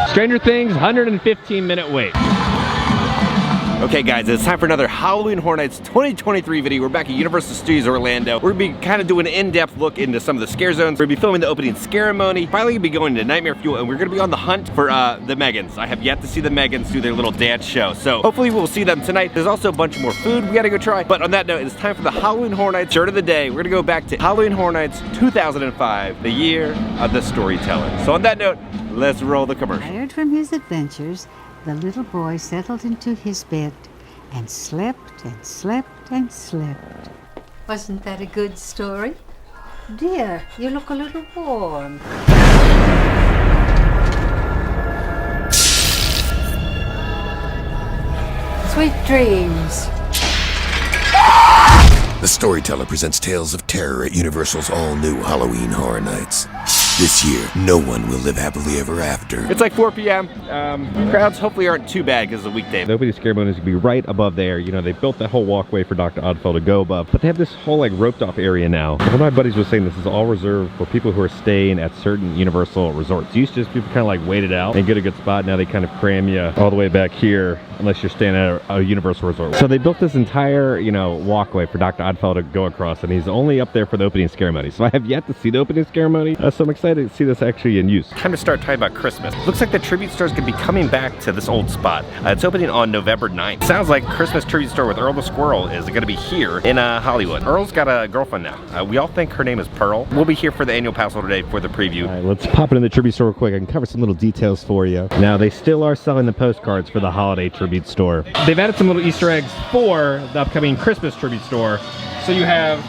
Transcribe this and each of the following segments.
Stranger Things, 115-minute wait. Okay guys, it's time for another Halloween Horror Nights 2023 video. We're back at Universal Studios Orlando. We're gonna be kind of doing an in-depth look into some of the scare zones. We're gonna be filming the opening ceremony. Finally gonna be going to Nightmare Fuel, and we're gonna be on the hunt for the Megans. I have yet to see the Megans do their little dance show. So hopefully we'll see them tonight. There's also a bunch more food we gotta go try. But on that note, it's time for the Halloween Horror Nights shirt of the day. We're gonna go back to Halloween Horror Nights 2005, the year of the storyteller. So on that note, let's roll the commercial. Tired from his adventures, the little boy settled into his bed and slept and slept and slept. Wasn't that a good story? Dear, you look a little warm. Sweet dreams. The Storyteller presents tales of terror at Universal's all-new Halloween Horror Nights. This year, no one will live happily ever after. It's like 4 p.m. Crowds hopefully aren't too bad because it's a weekday. The opening ceremony is gonna be right above there. You know, they built that whole walkway for DR.ODDFELLOW to go above, but they have this whole like roped off area now. One of my buddies was saying this is all reserved for people who are staying at certain Universal resorts. Used to just people kind of like wait it out and get a good spot. Now they kind of cram you all the way back here unless you're staying at a Universal resort. So they built this entire, you know, walkway for DR.ODDFELLOW to go across, and he's only up there for the opening ceremony. So I have yet to see the opening ceremony, so I'm excited to see this actually in use. Time to start talking about Christmas. Looks like the tribute store is going to be coming back to this old spot. It's opening on November 9th. Sounds like Christmas tribute store with Earl the Squirrel is going to be here in Hollywood. Earl's got a girlfriend now. We all think her name is Pearl. We'll be here for the annual pass holder day for the preview. All right, let's pop into the tribute store real quick. I can cover some little details for you. Now, they still are selling the postcards for the holiday tribute store. They've added some little Easter eggs for the upcoming Christmas tribute store. So you have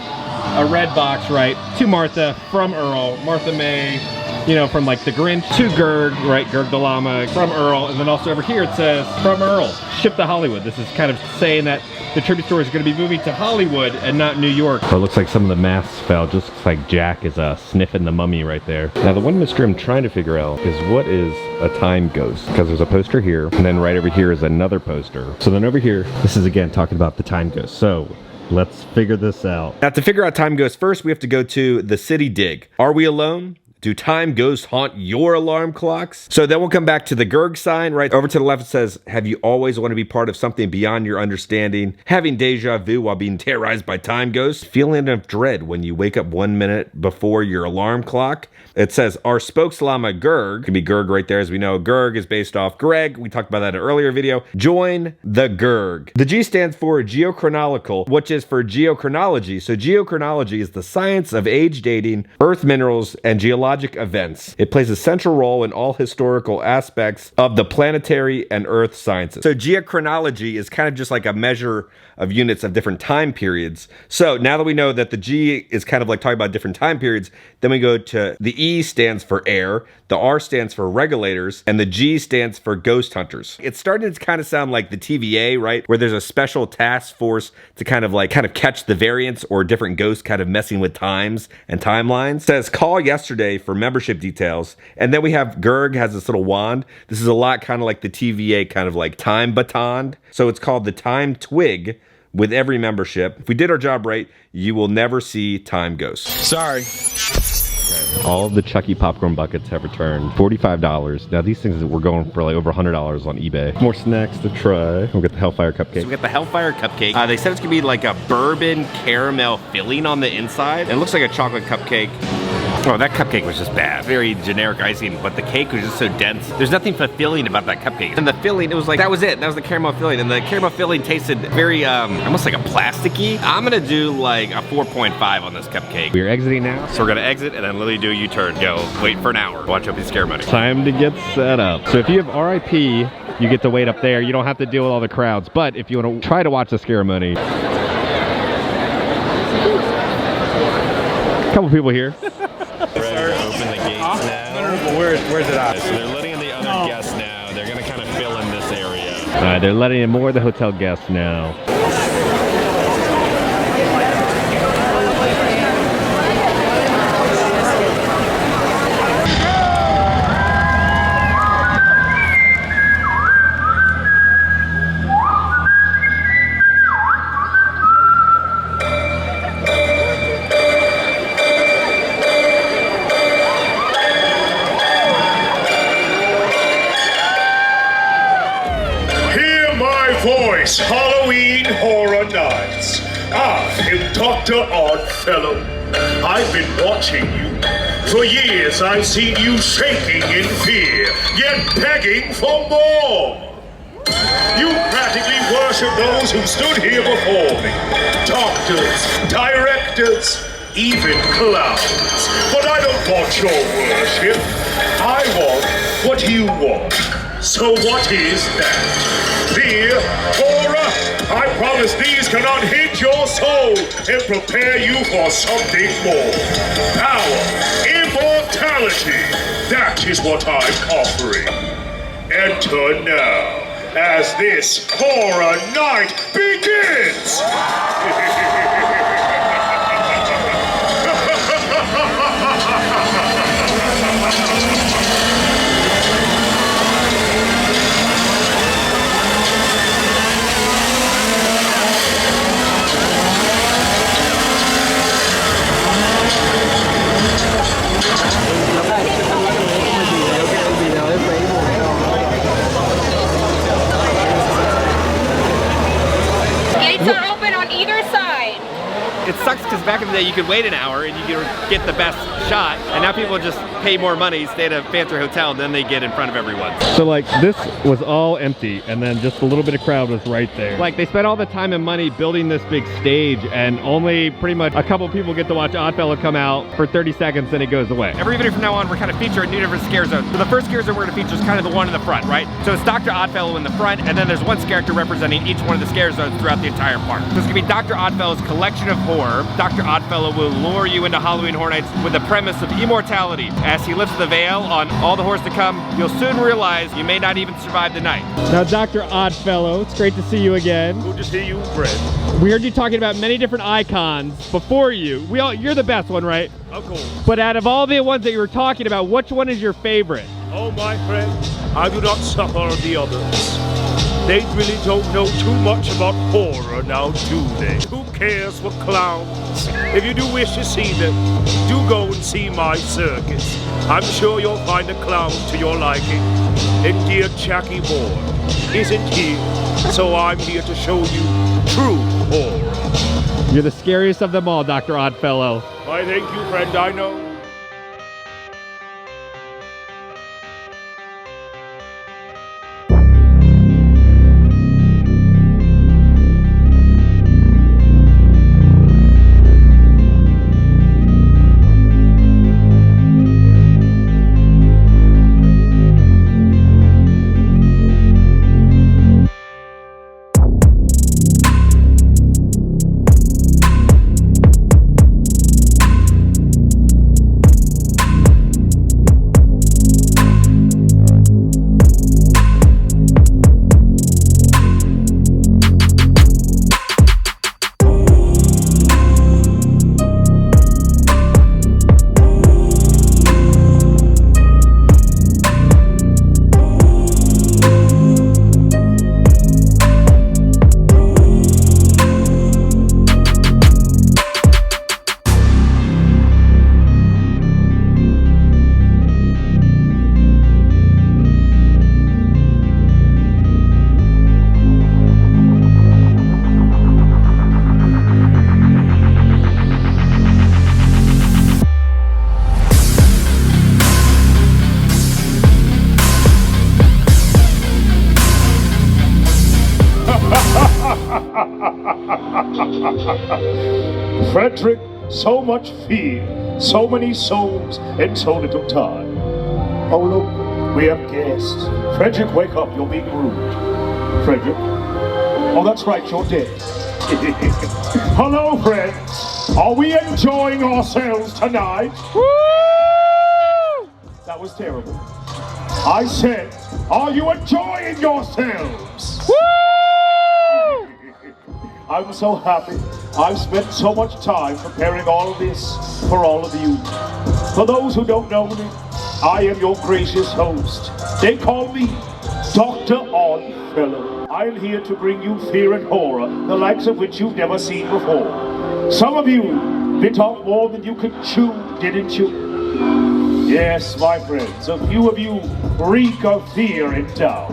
a red box, right, to Martha from Earl, Martha May, you know, from like the Grinch to Gerg, right, Gerg the Llama, from Earl, and then also over here it says, from Earl, shipped to Hollywood. This is kind of saying that the tribute store is going to be moving to Hollywood and not New York. So it looks like some of the masks fell, just looks like Jack is sniffing the mummy right there. Now the one mystery I'm trying to figure out is what is a time ghost? Because there's a poster here, and then right over here is another poster. So then over here, this is again talking about the time ghost. So let's figure this out. Now to figure out time ghost, first we have to go to the city dig. Are we alone? Do time ghosts haunt your alarm clocks? So then we'll come back to the Gerg sign. Right over to the left it says, have you always wanted to be part of something beyond your understanding? Having deja vu while being terrorized by time ghosts? Feeling of dread when you wake up 1 minute before your alarm clock? It says, our spokesllama Gerg, can be Gerg right there as we know. Gerg is based off Greg. We talked about that in an earlier video. Join the Gerg. The G stands for geochronological, which is for geochronology. So geochronology is the science of age dating, earth minerals, and geologic events. It plays a central role in all historical aspects of the planetary and earth sciences. So geochronology is kind of just like a measure of units of different time periods. So now that we know that the G is kind of like talking about different time periods, then we go to the E stands for air, the R stands for regulators, and the G stands for ghost hunters. It's starting to kind of sound like the TVA, right? Where there's a special task force to kind of catch the variants or different ghosts kind of messing with times and timelines. It says call yesterday for membership details. And then we have Gerg has this little wand. This is a lot kind of like the TVA, kind of like time baton. So it's called the time twig. With every membership, if we did our job right, you will never see time ghosts. Sorry. All of the Chucky popcorn buckets have returned. $45. Now these things were going for like over $100 on eBay. More snacks to try. We'll get the Hellfire Cupcake. So we got the Hellfire Cupcake. They said it's gonna be like a bourbon caramel filling on the inside. And it looks like a chocolate cupcake. Oh, that cupcake was just bad. Very generic icing, but the cake was just so dense. There's nothing fulfilling about that cupcake. And the filling, it was like, that was it. That was the caramel filling. And the caramel filling tasted very, almost like a plasticky. I'm gonna do like a 4.5 on this cupcake. We are exiting now. So we're gonna exit and then literally do a U-turn. Go, wait for an hour. Watch opening ceremony. Time to get set up. So if you have RIP, you get to wait up there. You don't have to deal with all the crowds. But if you want to try to watch the ceremony, a couple people here. Ready to open the gates now. No, where's it at? So they're letting in the other guests now. They're gonna kind of fill in this area. All right, they're letting in more of the hotel guests now. Dr. Oddfellow. I've been watching you. For years I've seen you shaking in fear, yet begging for more. You practically worship those who stood here before me. Doctors, directors, even clowns. But I don't want your worship. I want what you want. So what is that? Fear? Horror? I promise these cannot hit your soul and prepare you for something more. Power, immortality, that is what I'm offering. Enter now, as this horror night begins! Gates are open on either side. It sucks because back in the day you could wait an hour and you could get the best shot, and now people just pay more money, stay at a fancier hotel, and then they get in front of everyone. So like this was all empty, and then just a little bit of crowd was right there. Like they spent all the time and money building this big stage, and only pretty much a couple people get to watch Oddfellow come out for 30 seconds, then it goes away. Every video from now on, we're kind of featuring new different scare zones. So the first scare zone we're going to feature is kind of the one in the front, right? So it's Dr. Oddfellow in the front, and then there's one character representing each one of the scare zones throughout the entire park. So it's going to be Dr. Oddfellow's collection of horror. Dr. Oddfellow will lure you into Halloween Horror Nights with the premise of immortality. As he lifts the veil on all the horrors to come, you'll soon realize you may not even survive the night. Now, Dr. Oddfellow, it's great to see you again. Good to see you, friend. We heard you talking about many different icons before you. You're the best one, right? Of course. But out of all the ones that you were talking about, which one is your favorite? Oh, my friend, I do not suffer the others. They really don't know too much about horror now, do they? Who cares for clowns? If you do wish to see them, do go and see my circus. I'm sure you'll find a clown to your liking. And dear Jackie Moore isn't here, so I'm here to show you true horror. You're the scariest of them all, Dr. Oddfellow. Why, thank you, friend, I know. Frederick, so much fear, so many souls, and so little time. Oh look, we have guests. Frederick, wake up, you're being rude. Frederick? Oh, that's right, you're dead. Hello, friends. Are we enjoying ourselves tonight? Woo! That was terrible. I said, are you enjoying yourselves? Woo! I'm so happy. I've spent so much time preparing all of this for all of you. For those who don't know me, I am your gracious host. They call me Dr. Oddfellow. I'm here to bring you fear and horror, the likes of which you've never seen before. Some of you bit off more than you could chew, didn't you? Yes, my friends, a few of you reek of fear and doubt.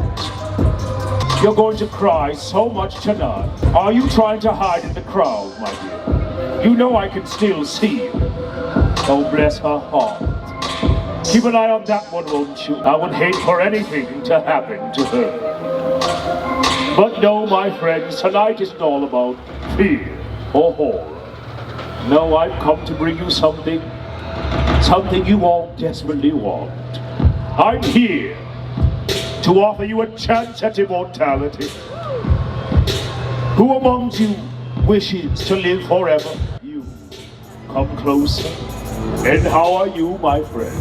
You're going to cry so much tonight. Are you trying to hide in the crowd, my dear? You know I can still see you. Oh, bless her heart. Keep an eye on that one, won't you? I would hate for anything to happen to her. But no, my friends, tonight isn't all about fear or horror. No, I've come to bring you something you all desperately want. I'm here to offer you a chance at immortality. Who amongst you wishes to live forever? You. Come closer. And how are you, my friend?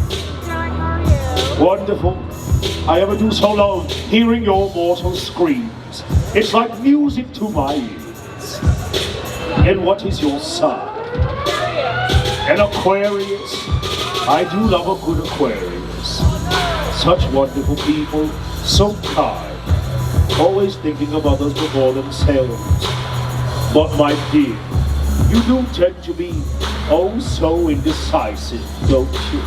Wonderful. I ever do so long hearing your mortal screams. It's like music to my ears. And what is your sign? An Aquarius. I do love a good Aquarius. Such wonderful people, so kind, always thinking of others before themselves. But my dear, you do tend to be oh so indecisive, don't you?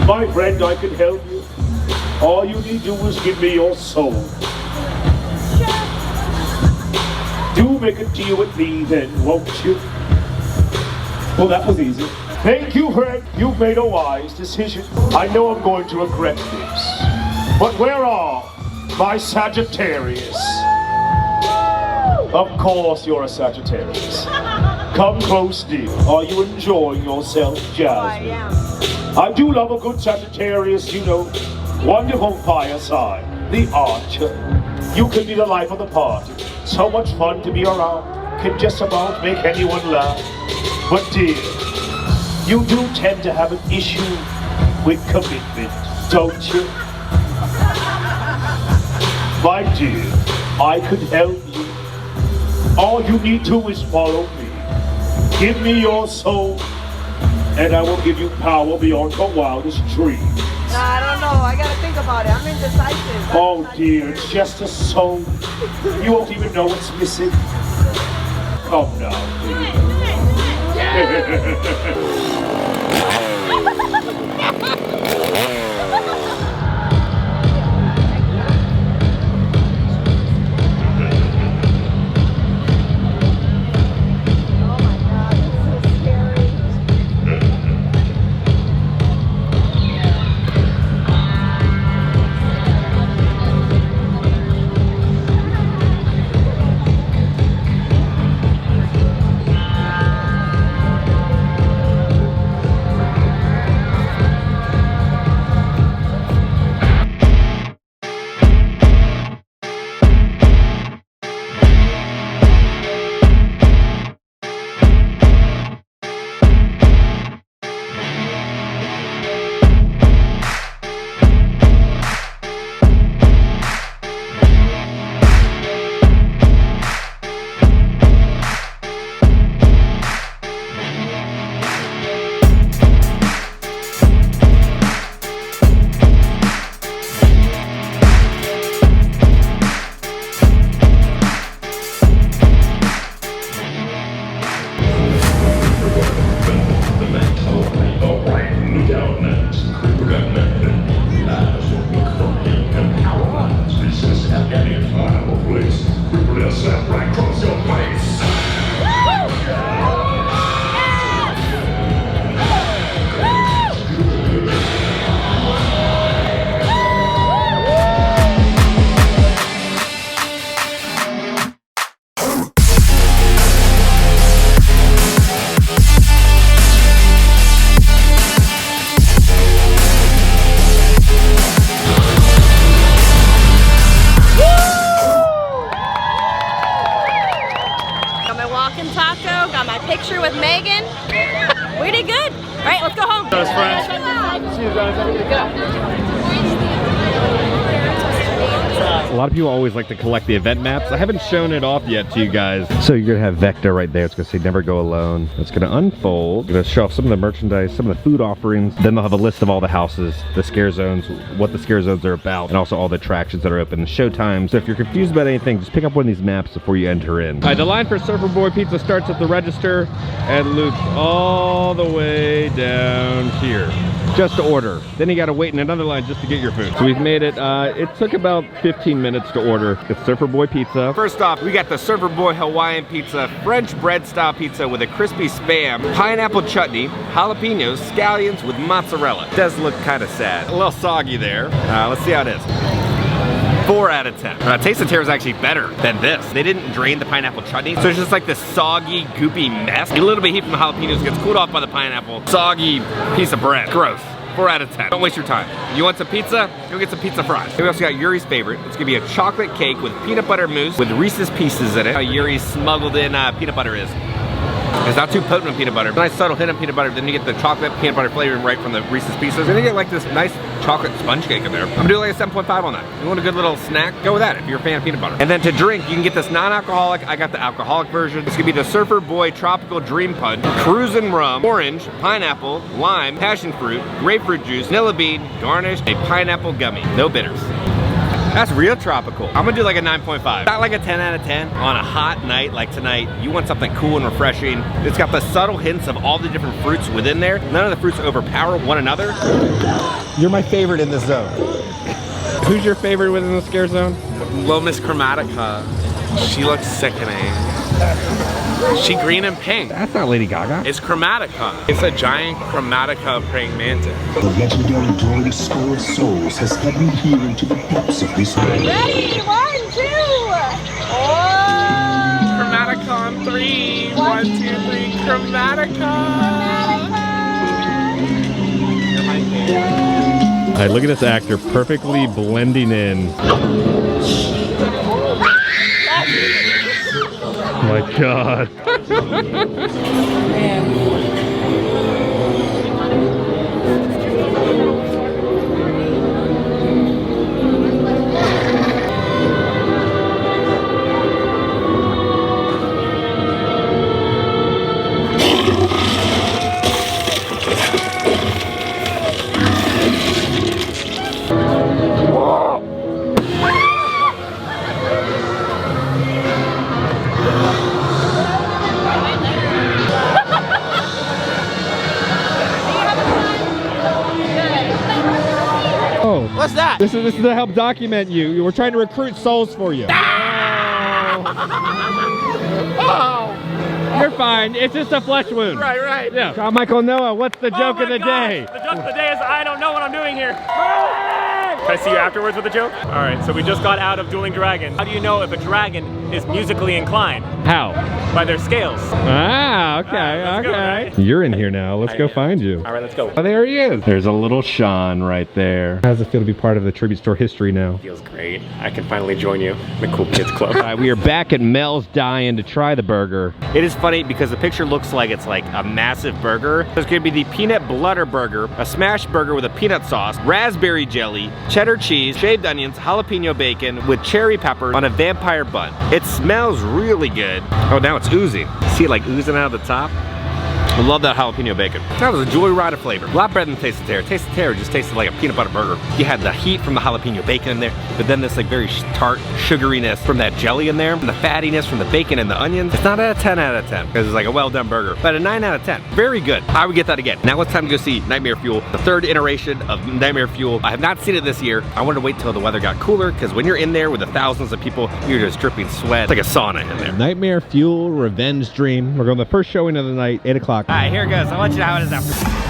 My friend, I can help you. All you need to do is give me your soul. Do make a deal with me then, won't you? Well, that was easy. Thank you, friend. You've made a wise decision. I know I'm going to regret this. But where are my Sagittarius? Of course you're a Sagittarius. Come close, dear. Are you enjoying yourself, Jasmine? I do love a good Sagittarius, you know. Wonderful fire sign. The Archer. You can be the life of the party. So much fun to be around. Can just about make anyone laugh. But dear, you do tend to have an issue with commitment, don't you? My dear, I could help you. All you need to do is follow me. Give me your soul, and I will give you power beyond your wildest dreams. No, I don't know. I gotta think about it. I'm indecisive. Oh dear, it's just a soul. You won't even know what's missing. Come now, dear. picture with Megan. We did good. All right, let's go home. Best friends. See you guys. A lot of people always like to collect the event maps. I haven't shown it off yet to you guys. So you're gonna have Vector right there. It's gonna say never go alone. It's gonna unfold. It's gonna show off some of the merchandise, some of the food offerings. Then they'll have a list of all the houses, the scare zones, what the scare zones are about, and also all the attractions that are open, the show times. So if you're confused about anything, just pick up one of these maps before you enter in. All right, the line for Surfer Boy Pizza starts at the register and loops all the way down here. just to order. Then you gotta wait in another line just to get your food. So we've made it, it took about 15 minutes to order. It's Surfer Boy Pizza. First off, we got the Surfer Boy Hawaiian Pizza, French bread style pizza with a crispy Spam, pineapple chutney, jalapenos, scallions with mozzarella. It does look kind of sad. A little soggy there. Let's see how it is. 4 out of 10. Taste of Terror is actually better than this. They didn't drain the pineapple chutney, so it's just like this soggy, goopy mess. A little bit of heat from the jalapenos gets cooled off by the pineapple. Soggy piece of bread. Gross. 4 out of 10. Don't waste your time. You want some pizza? Go get some pizza fries. We also got Yuri's favorite. It's gonna be a chocolate cake with peanut butter mousse with Reese's Pieces in it. How Yuri's smuggled in peanut butter is. It's not too potent with peanut butter. Nice subtle hint of peanut butter. Then you get the chocolate peanut butter flavoring right from the Reese's Pieces. Then you get like this nice chocolate sponge cake in there. I'm gonna do like a 7.5 on that. You want a good little snack? Go with that if you're a fan of peanut butter. And then to drink, you can get this non-alcoholic. I got the alcoholic version. It's gonna be the Surfer Boy Tropical Dream Punch, Cruisin' Rum, Orange, Pineapple, Lime, Passion Fruit, Grapefruit Juice, Vanilla Bean, Garnish, a Pineapple Gummy. No bitters. That's real tropical. I'm gonna do like a 9.5. Not like a 10 out of 10. On a hot night like tonight, you want something cool and refreshing. It's got the subtle hints of all the different fruits within there. None of the fruits overpower one another. You're my favorite in this zone. Who's your favorite within the scare zone? Little Miss Chromatica. She looks sickening. She green and pink. That's not Lady Gaga. It's Chromatica. It's a giant Chromatica praying mantis. The legendary droid Skull of Souls has led me here into the depths of this world. Ready? 1, 2. Oh! Chromatica on 3. 1, 2, 3. Chromatica. All right, look at this actor perfectly blending in. Oh my God. What's that? This is to help document you. We're trying to recruit souls for you. Oh! You're fine. It's just a flesh wound. Right. Yeah. John Michael Noah, what's the joke of the day? The joke of the day is I don't know what I'm doing here. Can I see you afterwards with the joke? All right, so we just got out of Dueling Dragons. How do you know if a dragon is musically inclined? How? By their scales. Ah, okay, Let's go, right? You're in here now. Let's go find you. All right, let's go. Oh, there he is. There's a little Sean right there. How does it feel to be part of the tribute store history now? Feels great. I can finally join you in the Cool Kids Club. All right, we are back at Mel's Dine to try the burger. It is funny because the picture looks like it's like a massive burger. There's gonna be the peanut butter burger, a smash burger with a peanut sauce, raspberry jelly, cheddar cheese, shaved onions, jalapeno bacon with cherry pepper on a vampire bun. It smells really good. Oh, now it's oozing. See it like oozing out of the top? I love that jalapeno bacon. That was a joyride of flavor. A lot better than Taste of Terror. Taste of Terror just tasted like a peanut butter burger. You had the heat from the jalapeno bacon in there, but then this like very tart sugariness from that jelly in there, and the fattiness from the bacon and the onions. It's not a 10 out of 10 because it's like a well done burger, but a 9 out of 10. Very good. I would get that again. Now it's time to go see Nightmare Fuel, the 3rd iteration of Nightmare Fuel. I have not seen it this year. I wanted to wait till the weather got cooler because when you're in there with the thousands of people, you're just dripping sweat. It's like a sauna in there. Nightmare Fuel Revenge Dream. We're going to the first showing of the night, 8 o'clock. All right, here it goes. I'll let you know how it is after.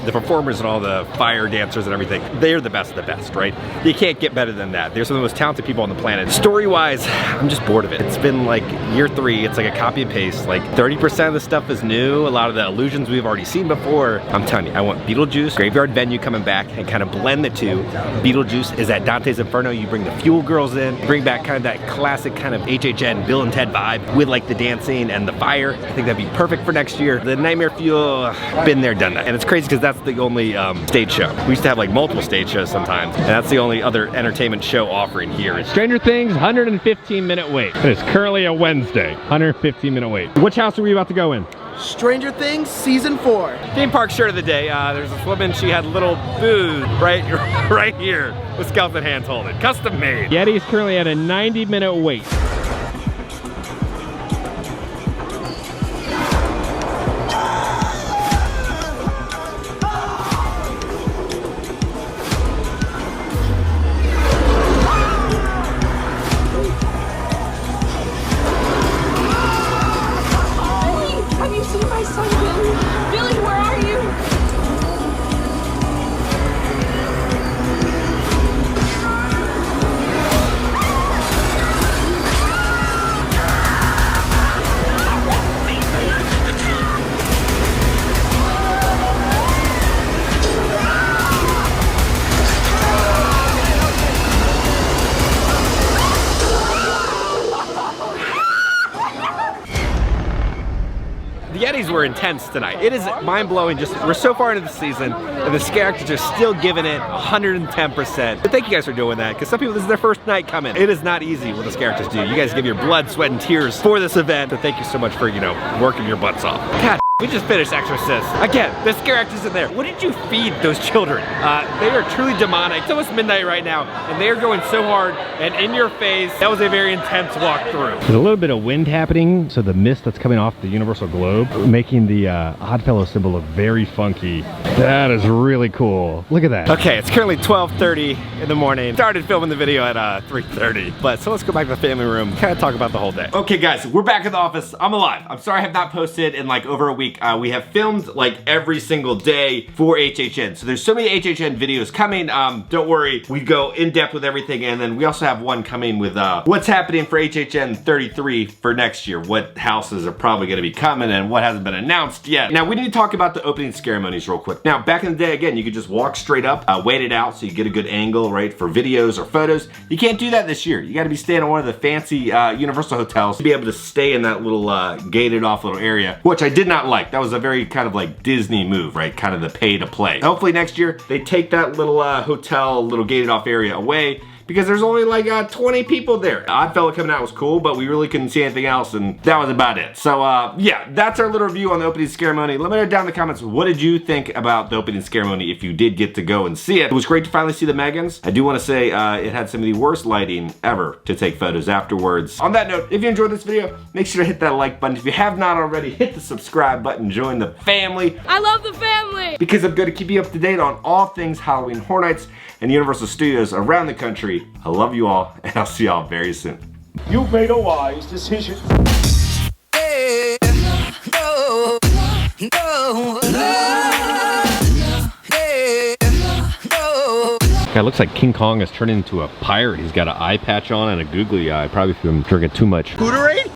The performers and all the fire dancers and everything, they're the best of the best, right? You can't get better than that. They're some of the most talented people on the planet. Story-wise, I'm just bored of it. It's been like year 3, it's like a copy and paste. Like 30% of the stuff is new. A lot of the illusions we've already seen before. I'm telling you, I want Beetlejuice, Graveyard Venue coming back and kind of blend the two. Beetlejuice is at Dante's Inferno. You bring the Fuel Girls in, bring back kind of that classic kind of HHN Bill and Ted vibe with like the dancing and the fire. I think that'd be perfect for next year. The Nightmare Fuel, been there, done that. And it's crazy because that's the only stage show. We used to have like multiple stage shows sometimes, and that's the only other entertainment show offering here. Stranger Things, 115-minute wait. It is currently a Wednesday, 115-minute wait. Which house are we about to go in? Stranger Things Season 4. Theme park shirt of the day. There's this woman, she had little booze right here with skeleton hands holding. Custom made. Yeti's currently at a 90-minute wait. The Yetis were intense tonight. It is mind-blowing. Just we're so far into the season, and the scare actors are still giving it 110%. But thank you guys for doing that, because some people, this is their first night coming. It is not easy what the scare actors do. You guys give your blood, sweat, and tears for this event. So thank you so much for, you know, working your butts off. God, we just finished Exorcist. Again, the scare actors in there. What did you feed those children? They are truly demonic. It's almost midnight right now, and they are going so hard and in your face. That was a very intense walkthrough. There's a little bit of wind happening, so the mist that's coming off the Universal Globe, making the Oddfellow symbol look very funky. That is really cool. Look at that. Okay, it's currently 12:30 in the morning. Started filming the video at 3:30. But so let's go back to the family room, kind of talk about the whole day. Okay guys, we're back in the office. I'm alive. I'm sorry I have not posted in like over a week. We have filmed like every single day for HHN. So there's so many HHN videos coming. Don't worry, we go in depth with everything. And then we also have one coming with what's happening for HHN 33 for next year. What houses are probably gonna be coming and what hasn't been announced yet. Now we need to talk about the opening ceremonies real quick. Now back in the day, again, you could just walk straight up, wait it out so you get a good angle, right, for videos or photos. You can't do that this year. You gotta be staying in one of the fancy Universal hotels to be able to stay in that little gated off little area, which I did not like. That was a very kind of like Disney move, right? Kind of the pay to play. Hopefully next year they take that little hotel, little gated off area away, because there's only like 20 people there. Oddfellow coming out was cool, but we really couldn't see anything else, and that was about it. So yeah, that's our little review on the opening ceremony. Let me know down in the comments, what did you think about the opening ceremony if you did get to go and see it? It was great to finally see the Megans. I do want to say it had some of the worst lighting ever to take photos afterwards. On that note, if you enjoyed this video, make sure to hit that like button. If you have not already, hit the subscribe button, join the family. I love the family! Because I'm going to keep you up to date on all things Halloween Horror Nights and Universal Studios around the country. I love you all, and I'll see y'all very soon. You've made a wise decision. Guy looks like King Kong has turned into a pirate. He's got an eye patch on and a googly eye, probably from drinking too much. Booterade?